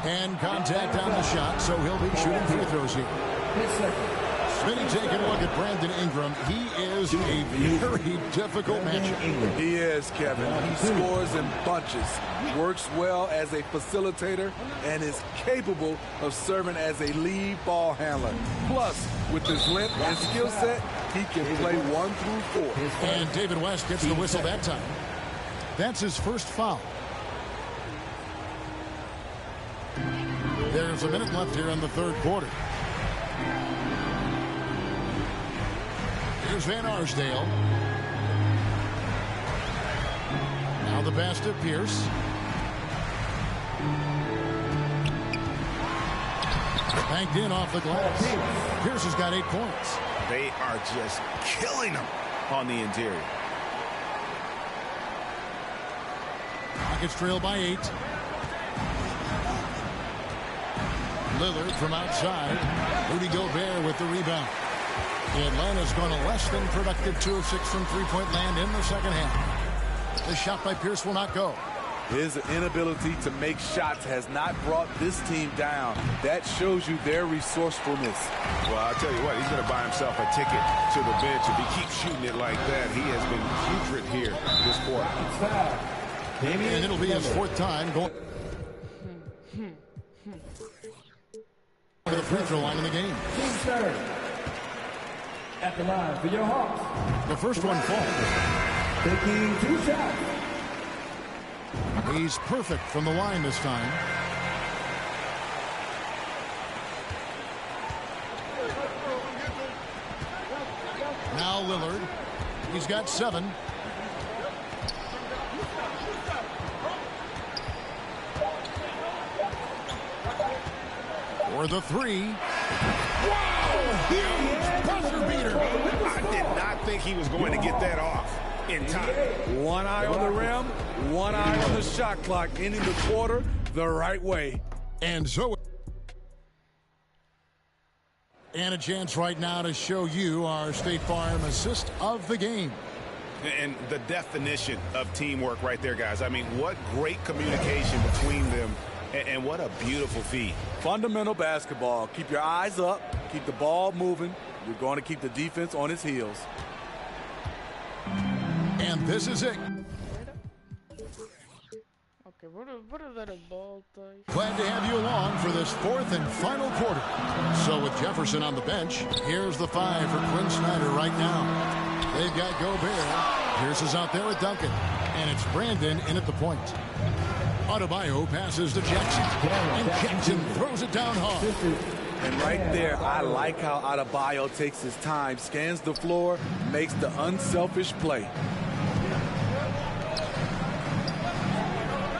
And contact on the shot, so he'll be shooting free throws here. Smitty taking a look at Brandon Ingram. He is a very difficult matchup. He is, Kevin. He scores in bunches, works well as a facilitator, and is capable of serving as a lead ball handler. Plus, with his length and skill set, he can play 1 through 4. And David West gets the whistle that time. That's his first foul. There's a minute left here in the third quarter. Here's Van Arsdale. Now the pass to Pierce. Banked in off the glass. Pierce has got 8 points. They are just killing them on the interior. Rockets trail by 8. Lillard from outside. Rudy Gobert with the rebound. Atlanta's gone a less than productive 2 of 6 from three-point land in the second half. The shot by Pierce will not go. His inability to make shots has not brought this team down. That shows you their resourcefulness. Well, I'll tell you what, he's going to buy himself a ticket to the bench. If he keeps shooting it like that, he has been putrid here this quarter. And it'll be his 4th time going to the free throw line in the game. At the line for your Hawks. The first one falls. Taking 2 shots. He's perfect from the line this time. Now Lillard. He's got 7. For the 3. Wow! Huge buzzer beater. I did not think he was going to get that off in time. One eye on the rim, one eye on the shot clock, ending the quarter the right way. And so, and a chance right now to show you our State Farm assist of the game. And the definition of teamwork right there, guys. I mean, what great communication between them, and what a beautiful feed. Fundamental basketball. Keep your eyes up, keep the ball moving. You're going to keep the defense on its heels. And this is it. Okay, what are that about? Glad to have you along for this 4th and final quarter. So with Jefferson on the bench, here's the 5 for Quinn Snyder right now. They've got Gobert. Pierce is out there with Duncan. And it's Brandon in at the point. Adebayo passes to Jackson. And Jackson throws it down hard. And right there, I like how Adebayo takes his time, scans the floor, makes the unselfish play.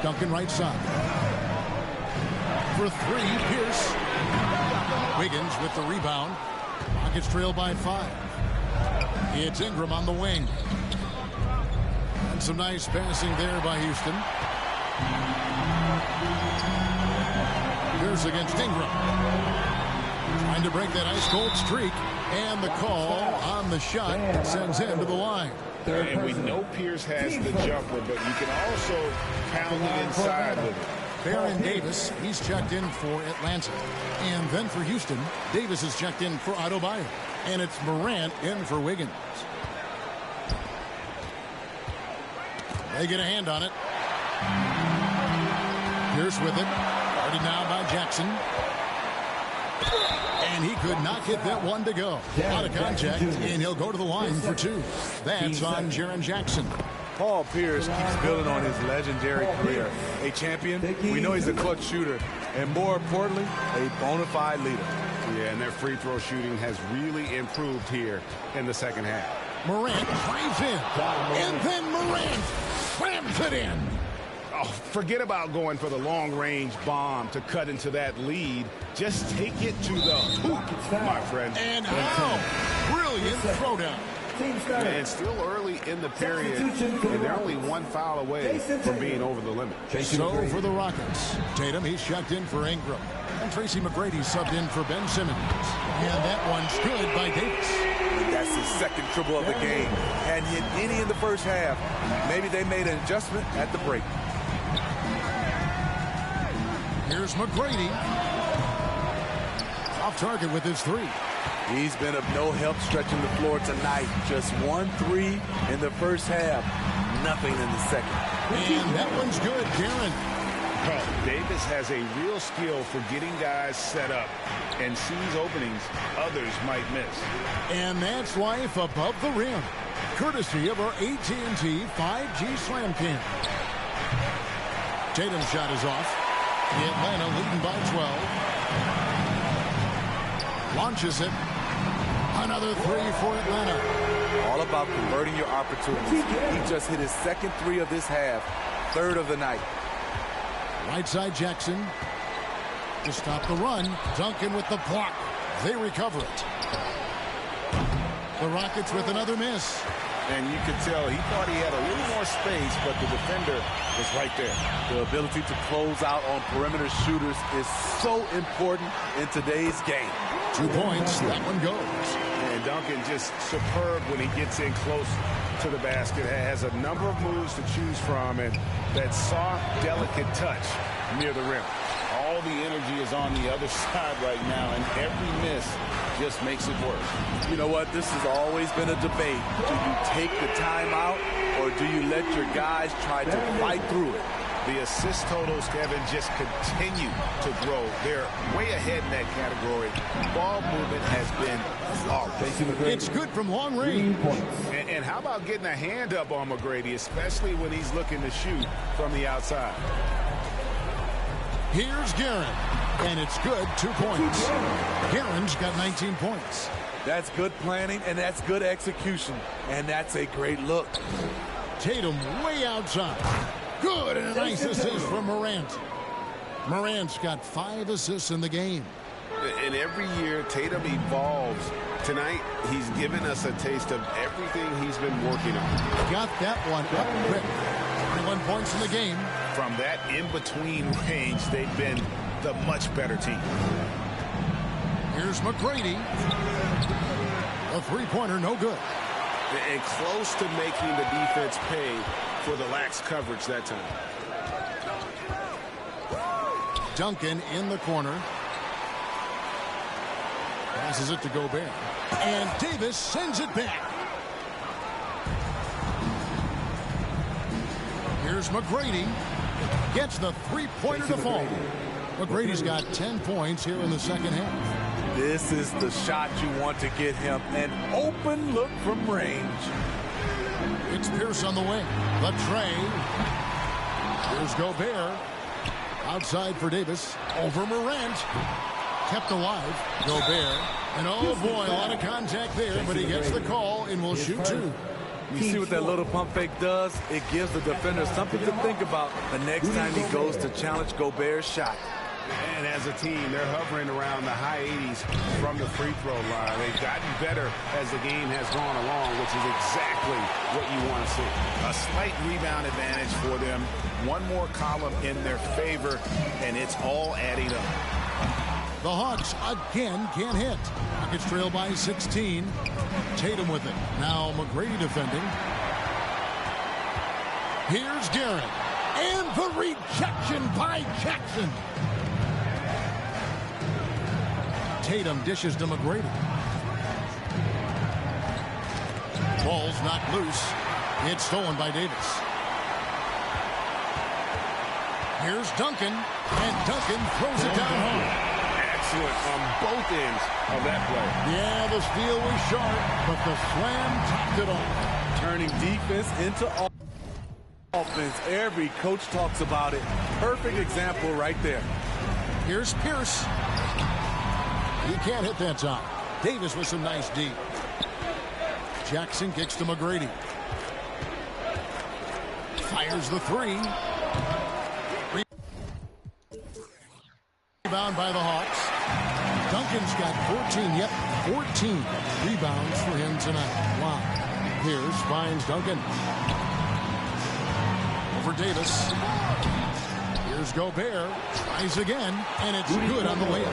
Duncan right side. For 3, Pierce. Wiggins with the rebound. Rockets trail by 5. It's Ingram on the wing. And some nice passing there by Houston. Pierce against Ingram. Trying to break that ice-cold streak. And the call on the shot sends him to the line. And we know Pierce has the jumper, but you can also pound it inside with it. Baron Davis, he's checked in for Atlanta. And then for Houston, Davis is checked in for Adebayo. And it's Morant in for Wiggins. They get a hand on it. Pierce with it. Guarded now by Jackson. And he could not get that one to go. Out of contact, and he'll go to the line for 2. That's on Jaren Jackson. Paul Pierce keeps building on his legendary career. A champion, we know he's a clutch shooter, and more importantly, a bona fide leader. Yeah, and their free throw shooting has really improved here in the second half. Morant drives in, and then Morant slams it in. Oh, forget about going for the long-range bomb to cut into that lead. Just take it to the hoop, my friend. And how? Brilliant throwdown. And still early in the period, and they're only 1 foul away from being over the limit. So for the Rockets, Tatum, he's checked in for Ingram. And Tracy McGrady subbed in for Ben Simmons. And that one's good by Davis. That's his second triple of the game. Hadn't hit any in the first half. Maybe they made an adjustment at the break. Here's McGrady. Off target with his 3. He's been of no help stretching the floor tonight. Just 1 3 in the first half. Nothing in the second. And that one's good, Darren. Well, Davis has a real skill for getting guys set up and sees openings others might miss. And that's life above the rim. Courtesy of our AT&T 5G Slam Cam. Tatum's shot is off. Atlanta leading by 12. Launches it. Another 3 for Atlanta. about converting your opportunities. He just hit his second three of this half, third of the night. Right side Jackson to stop the run. Duncan with the block. They recover it. The Rockets with another miss. And you could tell he thought he had a little more space, but the defender was right there. The ability to close out on perimeter shooters is so important in today's game. 2 points. That one goes. And Duncan just superb when he gets in close to the basket. Has a number of moves to choose from, and that soft, delicate touch near the rim. All the energy is on the other side right now, and every miss just makes it worse. You know what? This has always been a debate. Do you take the timeout, or do you let your guys try to fight through it? The assist totals, Kevin, just continue to grow. They're way ahead in that category. Ball movement has been flawless. It's good from long range. And how about getting a hand up on McGrady, especially when he's looking to shoot from the outside? Here's Guerin, and it's good. 2 points. Guerin's got 19 points. That's good planning, and that's good execution, and that's a great look. Tatum way outside. Good, and a nice assist from Morant. Morant's got 5 assists in the game. And every year, Tatum evolves. Tonight, he's given us a taste of everything he's been working on. Got that one up quick. 21 points in the game. From that in-between range, they've been the much better team. Here's McGrady. A three-pointer, no good. And close to making the defense pay for the lax coverage that time. Duncan in the corner. Passes it to Gobert. And Davis sends it back. Here's McGrady. Gets the three-pointer to fall. McGrady's got 10 points here in the second half. This is the shot you want to get him. An open look from range. It's Pierce on the wing. The tray. Here's Gobert. Outside for Davis. Over Morant. Kept alive. Gobert. And oh boy, a lot of contact there, but he gets the call and will shoot 2. You see what that little pump fake does? It gives the defender something to think about the next time he goes to challenge Gobert's shot. And as a team, they're hovering around the high 80s from the free throw line. They've gotten better as the game has gone along, which is exactly what you want to see. A slight rebound advantage for them. One more column in their favor, and it's all adding up. The Hawks again can't hit. Rockets trail by 16. Tatum with it. Now McGrady defending. Here's Guerin. And the rejection by Jackson. Tatum dishes to McGrady. Ball's knocked loose. It's stolen by Davis. Here's Duncan. And Duncan throws it down home. Excellent on both ends of that play. Yeah, the steal was sharp, but the slam topped it off. Turning defense into offense. Every coach talks about it. Perfect example right there. Here's Pierce. He can't hit that time. Davis with some nice D. Jackson kicks to McGrady. Fires the three. Rebound by the Hawks. Duncan's got 14, yep, 14 rebounds for him tonight. Wow. Pierce finds Duncan. Over Davis. Here's Gobert. Tries again, and it's good on the layup.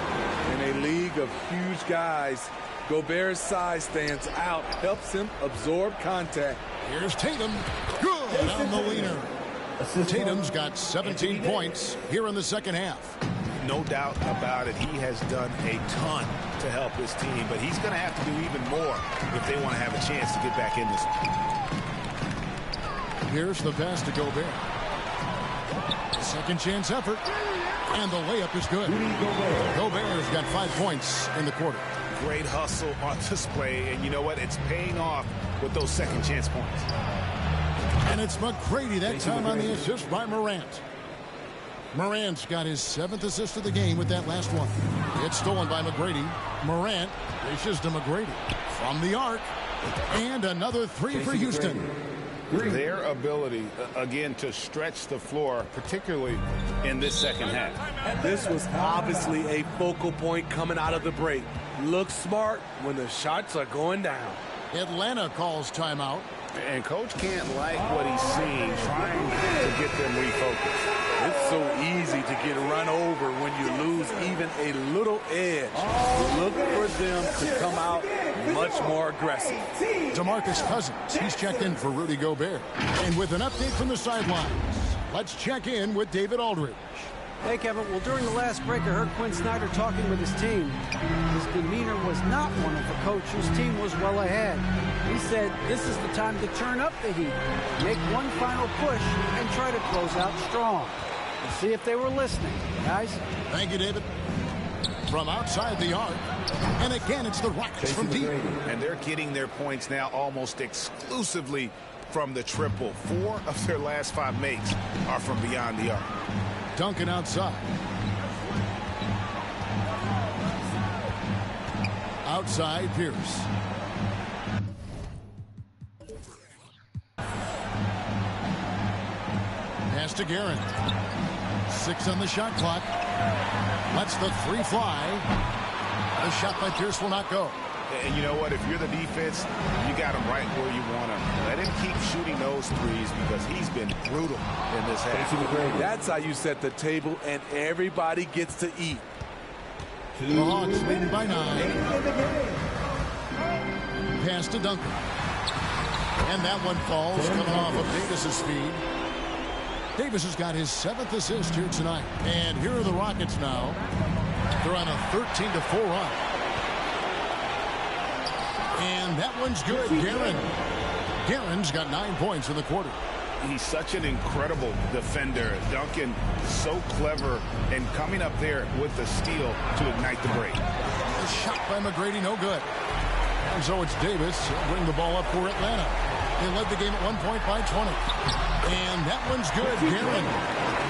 In a league of huge guys, Gobert's size stands out, helps him absorb contact. Here's Tatum. Good on the leaner. Tatum's got 17 points here in the second half. No doubt about it. He has done a ton to help his team, but he's going to have to do even more if they want to have a chance to get back in this. Here's the pass to Gobert. Second chance effort. And the layup is good. Gobert's got 5 points in the quarter. Great hustle on display, and you know what? It's paying off with those second chance points. And it's McGrady that time on the assist by Morant. Morant's got his 7th assist of the game with that last one. It's stolen by McGrady. Morant dishes to McGrady. From the arc, And another three for Houston. Their ability, again, to stretch the floor, particularly in this second half. This was obviously a focal point coming out of the break. Look smart when the shots are going down. Atlanta calls timeout. And Coach can't like what he's seeing, trying to get them refocused. It's so easy to get run over when you lose even a little edge. Look for them to come out much more aggressive. DeMarcus Cousins, he's checked in for Rudy Gobert. And with an update from the sidelines, let's check in with David Aldridge. Hey, Kevin. Well, during the last break, I heard Quinn Snyder talking with his team. His demeanor was not one of a coach whose team was well ahead. He said this is the time to turn up the heat, make one final push, and try to close out strong. Let's see if they were listening, guys. Thank you, David. From outside the arc, and again, it's the Rockets from deep. And they're getting their points now almost exclusively from the triple. 4 of their last 5 makes are from beyond the arc. Duncan outside. Outside, Pierce. Pass to Guerin. 6 on the shot clock. Lets the 3 fly. The shot by Pierce will not go. And you know what? If you're the defense, you got him right where you want him. Let him keep shooting those threes because he's been brutal in this half. That's how you set the table, and everybody gets to eat. The Hawks leading by 9. Pass to Duncan. And that one falls coming off of Davis's feed. Davis has got his 7th assist here tonight. And here are the Rockets now. They're on a 13-4 run. And that one's good. Guerin's got 9 points in the quarter. He's such an incredible defender. Duncan, so clever, and coming up there with the steal to ignite the break. A shot by McGrady, no good. And so it's Davis. He'll bring the ball up for Atlanta. They led the game at 1 point by 20. And that one's good. Guerin.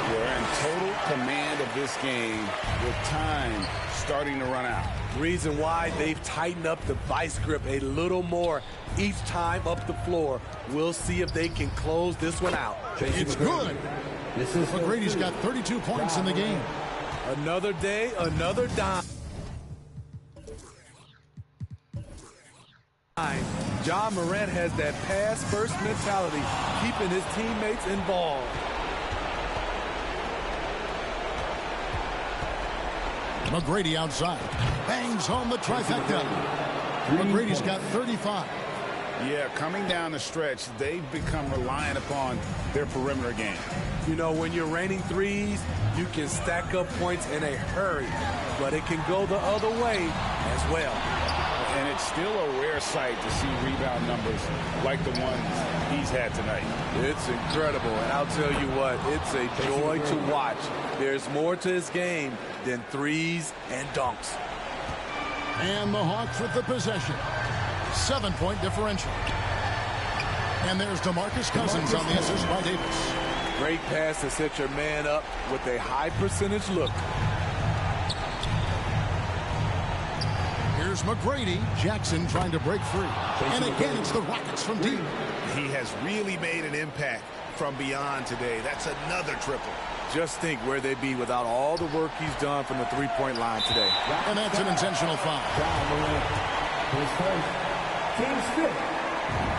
They're in total command of this game with time starting to run out. Reason why they've tightened up the vice grip a little more each time up the floor. We'll see if they can close this one out. It's good. McGrady's got 32 points in the game. Another day, another dime. Ja Morant has that pass-first mentality, keeping his teammates involved. McGrady outside. Bangs home the trifecta. McGrady's got 35. Yeah, coming down the stretch, they've become reliant upon their perimeter game. You know, when you're raining threes, you can stack up points in a hurry, but it can go the other way as well. And it's still a rare sight to see rebound numbers like the ones he's had tonight. It's incredible, and I'll tell you what, it's a joy to watch. There's more to his game than threes and dunks. And the Hawks with the possession. 7-point differential. And there's DeMarcus Cousins on the assist by Davis. Great pass to set your man up with a high percentage look. Here's McGrady. Jackson trying to break free. And again, it's the Rockets from deep. He has really made an impact from beyond today. That's another triple. Just think where they'd be without all the work he's done from the three-point line today. And that's an intentional foul.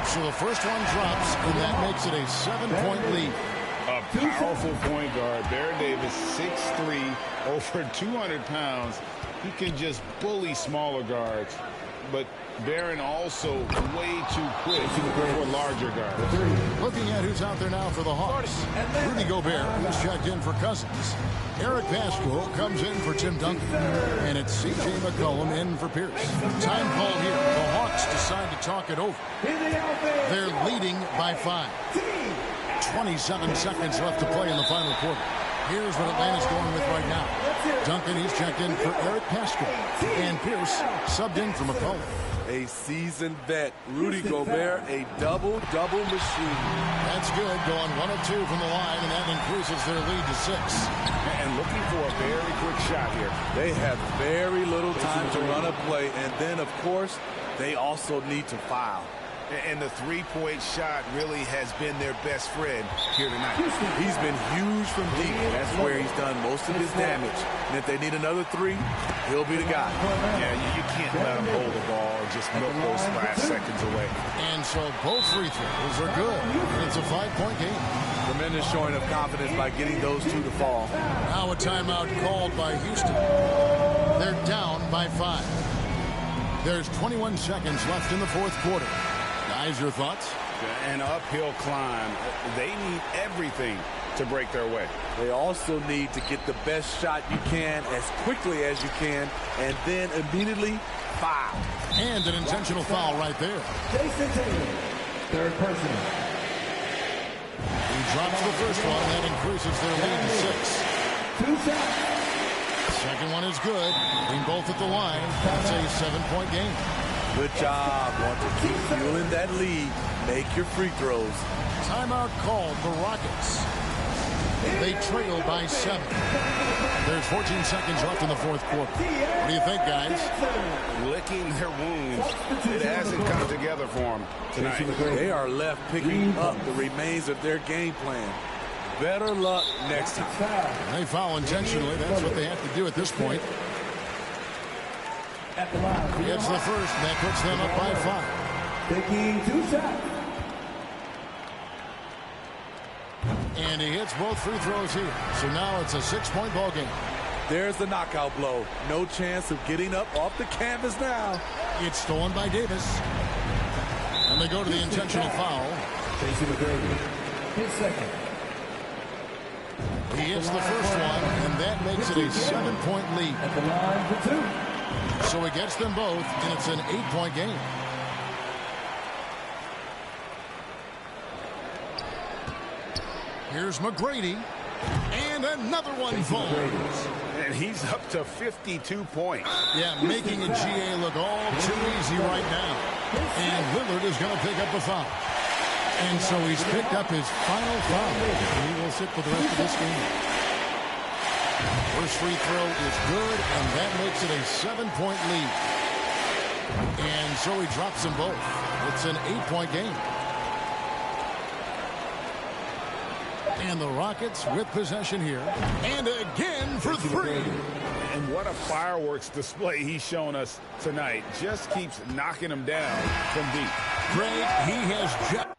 So the first one drops, and that makes it a 7-point lead. A powerful point guard. Baron Davis, 6'3", over 200 pounds. He can just bully smaller guards. But Baron also way too quick for larger guards. Looking at who's out there now for the Hawks. Rudy Gobert, who's checked in for Cousins. Eric Pascal comes in for Tim Duncan. And it's C.J. McCollum in for Pierce. Time called here. The Hawks decide to talk it over. They're leading by 5. 27 seconds left to play in the final quarter. Here's what Atlanta's going with right now. Duncan, he's checked in for Eric Pascal. And Pierce subbed in for McCollum. A seasoned vet. Rudy Gobert, a double-double machine. That's good. Going 1 of 2 from the line, and that increases their lead to 6. And looking for a very quick shot here. They have very little time to run a play. And then, of course, they also need to foul. And the three-point shot really has been their best friend here tonight. He's been huge from deep. That's where he's done most of his damage. And if they need another three, he'll be the guy. Yeah, you can't let him hold the ball and just milk those last seconds away. And so both free throws are good. And it's a 5-point game. Tremendous showing of confidence by getting those two to fall. Now a timeout called by Houston. They're down by 5. There's 21 seconds left in the fourth quarter. Guys, your thoughts? An uphill climb. They need everything to break their way. They also need to get the best shot you can as quickly as you can, and then immediately foul. And an intentional foul right there. Jason Tatum, third personal. He drops the first one. That increases their lead to 6. 2 shots. Second one is good. Being both at the line. That's a 7-point game. Good job. Want to keep fueling that lead. Make your free throws. Timeout called the Rockets. They trail by 7. There's 14 seconds left in the fourth quarter. What do you think, guys? Licking their wounds. It hasn't come together for them tonight. They are left picking up the remains of their game plan. Better luck next time. They foul intentionally. That's what they have to do at this point. He gets the first. That puts them up by 5. Taking 2 shots. And he hits both free throws here. So now it's a 6-point ball game. There's the knockout blow. No chance of getting up off the canvas now. It's stolen by Davis. And they go to the intentional foul. Tracy McGrady, his second. He hits the first one, and that makes it a 7-point lead. At the line for 2. So he gets them both, and it's an 8-point game. Here's McGrady. And another one falls. And he's up to 52 points. Yeah, making a GA look all too easy right now. And Lillard is going to pick up a foul. And so he's picked up his final foul. He will sit for the rest of this game. First free throw is good, and that makes it a 7-point lead. And so he drops them both. It's an 8-point game. And the Rockets with possession here. And again for 3. And what a fireworks display he's shown us tonight. Just keeps knocking them down from deep. Greg, he has just